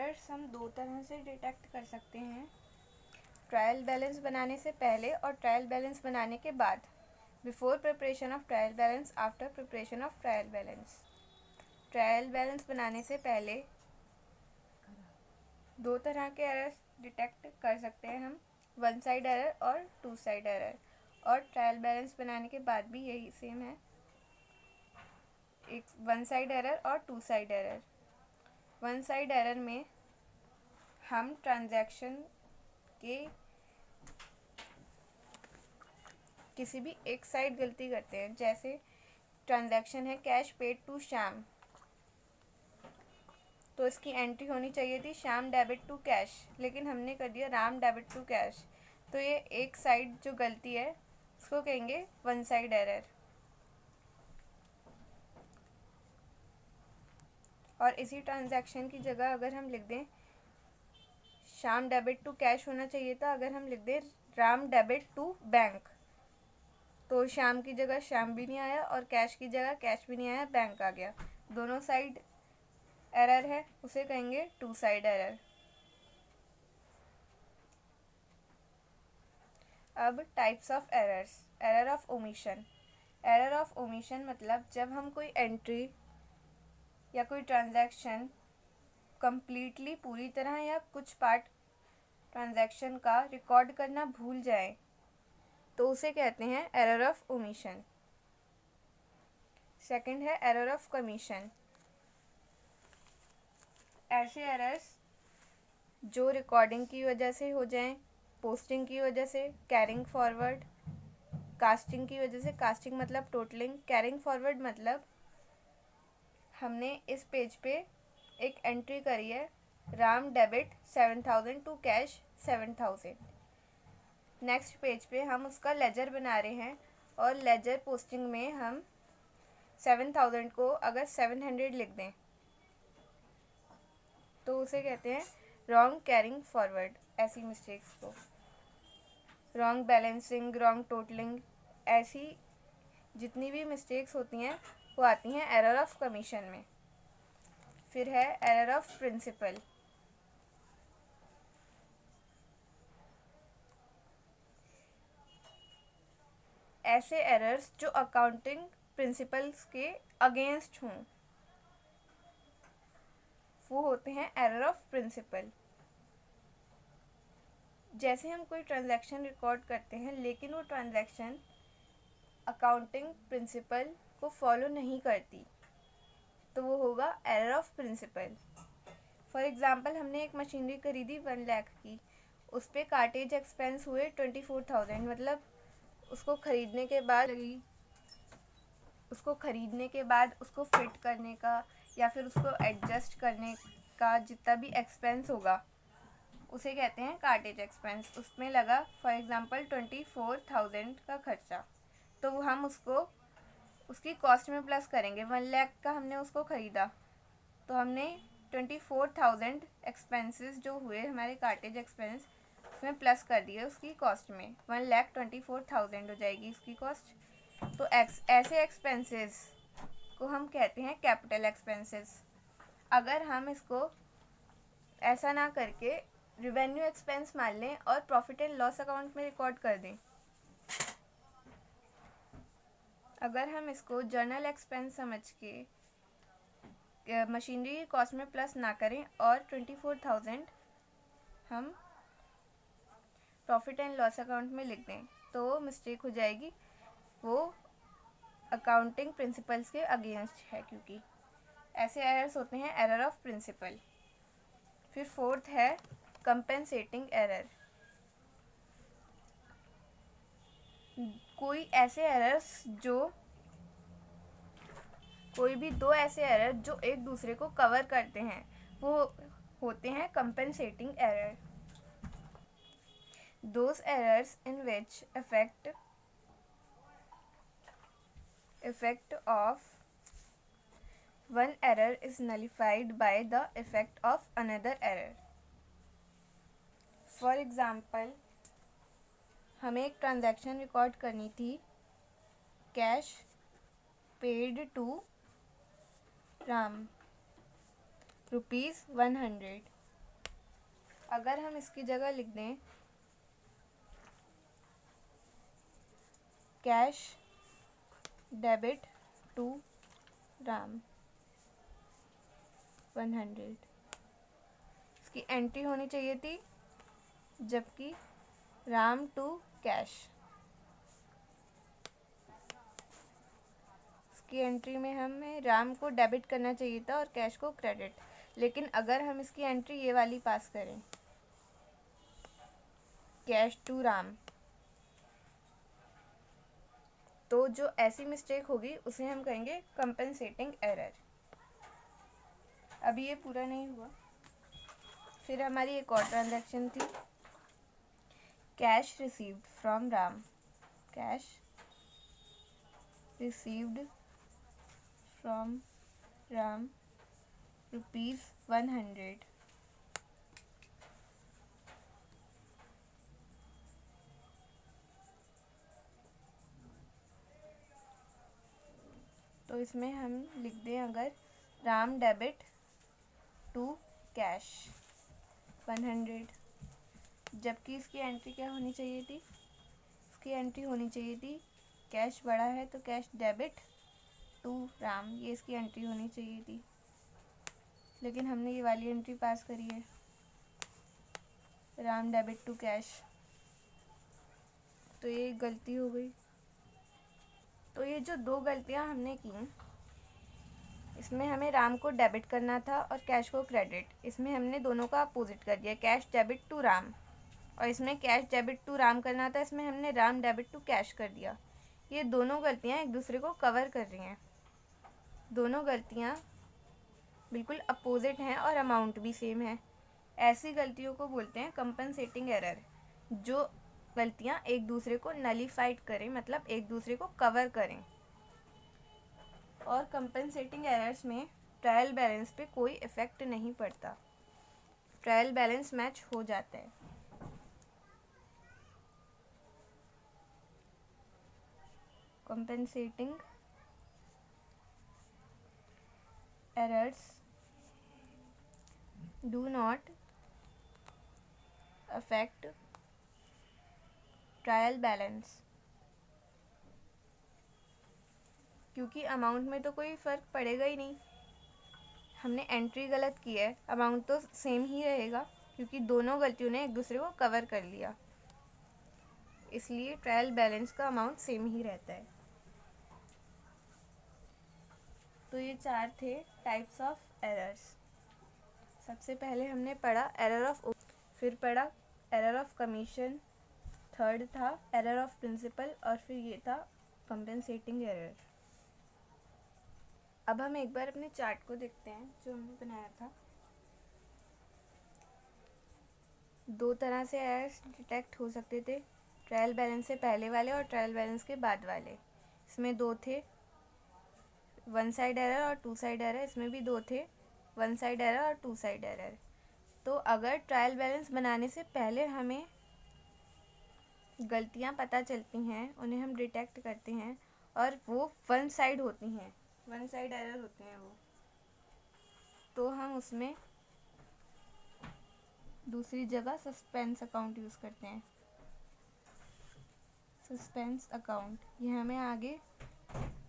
Errors हम दो तरह से डिटेक्ट कर सकते हैं, ट्रायल बैलेंस बनाने से पहले और ट्रायल बैलेंस बनाने के बाद, before preparation of trial balance, after preparation of trial balance. Trial balance बनाने से पहले दो तरह के एरर्स डिटेक्ट कर सकते हैं हम, वन साइड एरर और टू साइड एरर, और ट्रायल बैलेंस बनाने के बाद भी यही सेम है, एक वन साइड एरर और two side error. One side error में हम ट्रांजैक्शन के किसी भी एक साइड गलती करते हैं, जैसे ट्रांजैक्शन है कैश पेड टू श्याम, तो इसकी एंट्री होनी चाहिए थी श्याम डेबिट टू कैश, लेकिन हमने कर दिया राम डेबिट टू कैश, तो ये एक साइड जो गलती है उसको कहेंगे वन साइड एरर। और इसी ट्रांजैक्शन की जगह अगर हम लिख दें श्याम डेबिट टू कैश होना चाहिए था, अगर हम लिख दें राम डेबिट टू बैंक, तो श्याम की जगह श्याम भी नहीं आया और कैश की जगह कैश भी नहीं आया, बैंक आ गया। दोनों साइड एरर है, उसे कहेंगे टू साइड एरर। अब types of errors. Error of omission. Error of omission मतलब जब हम कोई एंट्री या कोई ट्रांजैक्शन कंप्लीटली पूरी तरह या कुछ पार्ट ट्रांजैक्शन का रिकॉर्ड करना भूल जाए तो उसे कहते हैं एरर ऑफ ओमिशन। सेकंड है एरर ऑफ कमीशन। ऐसे एरर्स जो रिकॉर्डिंग की वजह से हो जाएं, पोस्टिंग की वजह से, कैरिंग फॉरवर्ड, कास्टिंग की वजह से, कास्टिंग मतलब टोटलिंग, कैरिंग फॉरवर्ड मतलब हमने इस पेज पे एक एंट्री करी है Ram debit 7000 to cash 7000, next page पे हम उसका लेजर बना रहे हैं और लेजर पोस्टिंग में हम 7000 को अगर 700 लिख दें तो उसे कहते हैं रॉन्ग कैरिंग फॉरवर्ड। ऐसी मिस्टेक्स को रॉन्ग बैलेंसिंग, रॉन्ग टोटलिंग, ऐसी जितनी भी मिस्टेक्स होती हैं वो आती हैं एरर ऑफ कमीशन में। फिर है एरर ऑफ प्रिंसिपल। ऐसे एरर्स जो अकाउंटिंग प्रिंसिपल्स के अगेंस्ट हों वो होते हैं एरर ऑफ प्रिंसिपल। जैसे हम कोई ट्रांजैक्शन रिकॉर्ड करते हैं लेकिन वो ट्रांजैक्शन अकाउंटिंग प्रिंसिपल को फॉलो नहीं करती तो वो होगा error of principle. For example हमने एक मशीनरी खरीदी 1 लाख की, उस पर कार्टेज एक्सपेंस हुए 24,000, मतलब उसको खरीदने के बाद उसको फिट करने का या फिर उसको एडजस्ट करने का जितना भी एक्सपेंस होगा उसे कहते हैं कार्टेज एक्सपेंस। उसमें लगा फॉर एग्जांपल 24,000 का खर्चा, तो हम उसको उसकी कॉस्ट में प्लस करेंगे। 1 लाख का हमने उसको ख़रीदा तो हमने 24,000 एक्सपेंसेस जो हुए हमारे कार्टेज एक्सपेंस उसमें प्लस कर दिए उसकी कॉस्ट में, 1,24,000 हो जाएगी उसकी कॉस्ट। तो ऐसे एक्सपेंसेस को हम कहते हैं कैपिटल एक्सपेंसेस। अगर हम इसको ऐसा ना करके रिवेन्यू एक्सपेंस मान लें और प्रॉफिट एंड लॉस अकाउंट में रिकॉर्ड कर दें, अगर हम इसको जर्नल एक्सपेंस समझ के मशीनरी की कॉस्ट में प्लस ना करें और 24,000 हम प्रॉफिट एंड लॉस अकाउंट में लिख दें तो वो मिस्टेक हो जाएगी, वो अकाउंटिंग प्रिंसिपल्स के अगेंस्ट है, क्योंकि ऐसे एरर्स होते हैं एरर ऑफ प्रिंसिपल। फिर फोर्थ है कंपेंसेटिंग एरर। कोई भी दो ऐसे एरर जो एक दूसरे को कवर करते हैं वो होते हैं compensating error. Those errors in which effect of one error is nullified by the effect of another error. For example, हमें एक ट्रांजैक्शन रिकॉर्ड करनी थी कैश पेड टू राम ₹100, अगर हम इसकी जगह लिख दें कैश डेबिट टू राम 100, इसकी एंट्री होनी चाहिए थी, जबकि राम टू कैश, इसकी एंट्री में हमें राम को डेबिट करना चाहिए था और कैश को क्रेडिट। लेकिन अगर हम इसकी एंट्री ये वाली पास करें कैश टू राम, तो जो ऐसी मिस्टेक होगी उसे हम कहेंगे कंपनसेटिंग एरर। अभी ये पूरा नहीं हुआ। फिर हमारी एक और ट्रांजैक्शन थी cash received from Ram, cash received from Ram ₹100। तो इसमें हम लिख दें अगर राम डेबिट टू कैश 100, जबकि इसकी एंट्री क्या होनी चाहिए थी, इसकी एंट्री होनी चाहिए थी कैश बड़ा है तो कैश डेबिट टू राम, ये इसकी एंट्री होनी चाहिए थी। लेकिन हमने ये वाली एंट्री पास करी है राम डेबिट टू कैश, तो ये गलती हो गई। तो ये जो दो गलतियां हमने की, इसमें हमें राम को डेबिट करना था और कैश को क्रेडिट, इसमें हमने दोनों का अपोजिट कर दिया कैश डेबिट टू राम, और इसमें कैश डेबिट टू राम करना था, इसमें हमने राम डेबिट टू कैश कर दिया। ये दोनों गलतियां एक दूसरे को कवर कर रही हैं, दोनों गलतियां बिल्कुल अपोजिट हैं और अमाउंट भी सेम है। ऐसी गलतियों को बोलते हैं कंपनसेटिंग एरर, जो गलतियां एक दूसरे को नलीफाइड करें, मतलब एक दूसरे को कवर करें। और कंपनसेटिंग एरर्स में ट्रायल बैलेंस पे कोई इफ़ेक्ट नहीं पड़ता, ट्रायल बैलेंस मैच हो जाता है। Compensating errors do not affect trial balance, क्योंकि अमाउंट में तो कोई फ़र्क पड़ेगा ही नहीं। हमने एंट्री गलत की है, अमाउंट तो सेम ही रहेगा, क्योंकि दोनों गलतियों ने एक दूसरे को कवर कर लिया, इसलिए ट्रायल बैलेंस का अमाउंट सेम ही रहता है। तो ये 4 थे टाइप्स ऑफ एरर्स। सबसे पहले हमने पढ़ा एरर ऑफ, फिर पढ़ा एरर ऑफ कमीशन, थर्ड था एरर ऑफ प्रिंसिपल, और फिर ये था कंपनसेटिंग एरर। अब हम एक बार अपने चार्ट को देखते हैं जो हमने बनाया था। दो तरह से एरर्स डिटेक्ट हो सकते थे, ट्रायल बैलेंस से पहले वाले और ट्रायल बैलेंस के बाद वाले। इसमें दो थे, वन साइड एरर और टू साइड एरर। इसमें भी दो थे, वन साइड एरर और टू साइड एरर। तो अगर ट्रायल बैलेंस बनाने से पहले हमें गलतियाँ पता चलती हैं, उन्हें हम डिटेक्ट करते हैं, और वो वन साइड होती हैं, वन साइड एरर होते हैं वो, तो हम उसमें दूसरी जगह सस्पेंस अकाउंट यूज़ करते हैं। सस्पेंस अकाउंट ये हमें आगे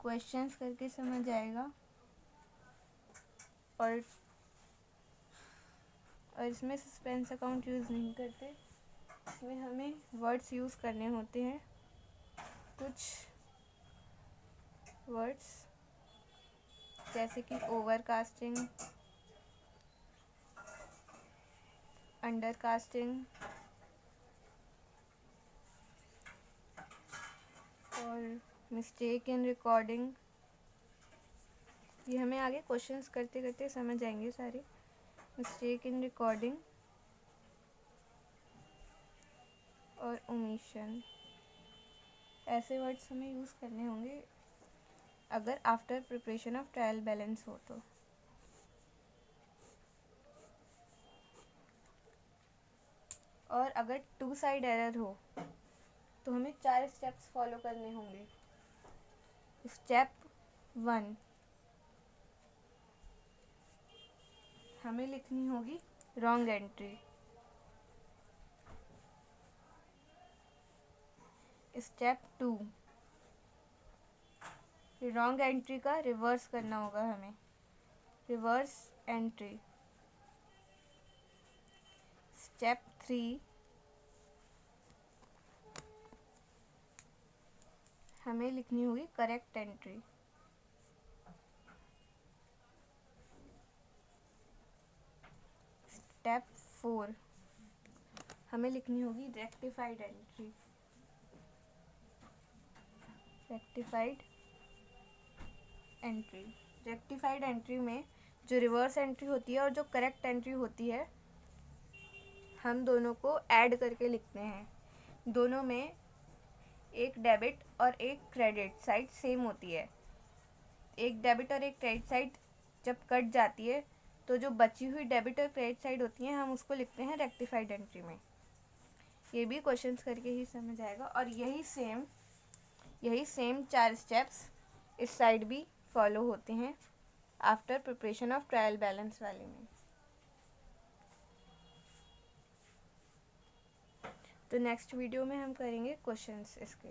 क्वेश्चंस करके समझ आएगा, और इसमें सस्पेंस अकाउंट यूज़ नहीं करते, इसमें हमें वर्ड्स यूज़ करने होते हैं, कुछ वर्ड्स जैसे कि ओवरकास्टिंग, अंडरकास्टिंग और मिस्टेक इन रिकॉर्डिंग। ये हमें आगे क्वेश्चंस करते करते समझ आएंगे सारे। मिस्टेक इन रिकॉर्डिंग और ओमिशन, ऐसे वर्ड्स हमें यूज़ करने होंगे अगर after preparation of trial balance हो तो। और अगर टू साइड एरर हो तो हमें 4 स्टेप्स फॉलो करने होंगे। स्टेप 1, हमें लिखनी होगी wrong entry. Step 2, wrong entry का रिवर्स करना होगा हमें, रिवर्स एंट्री। स्टेप 3, हमें लिखनी होगी करेक्ट एंट्री। स्टेप 4, हमें लिखनी होगी rectified entry, rectified entry. Rectified entry में जो रिवर्स एंट्री होती है और जो करेक्ट एंट्री होती है, हम दोनों को ऐड करके लिखते हैं। दोनों में एक डेबिट और एक क्रेडिट साइड सेम होती है। एक डेबिट और एक क्रेडिट साइड जब कट जाती है तो जो बची हुई डेबिट और क्रेडिट साइड होती है हम उसको लिखते हैं रेक्टिफाइड एंट्री में। ये भी क्वेश्चंस करके ही समझ आएगा। और यही सेम 4 स्टेप्स इस साइड भी फॉलो होते हैं after preparation of trial balance वाले में। तो नेक्स्ट वीडियो में हम करेंगे क्वेश्चंस इसके।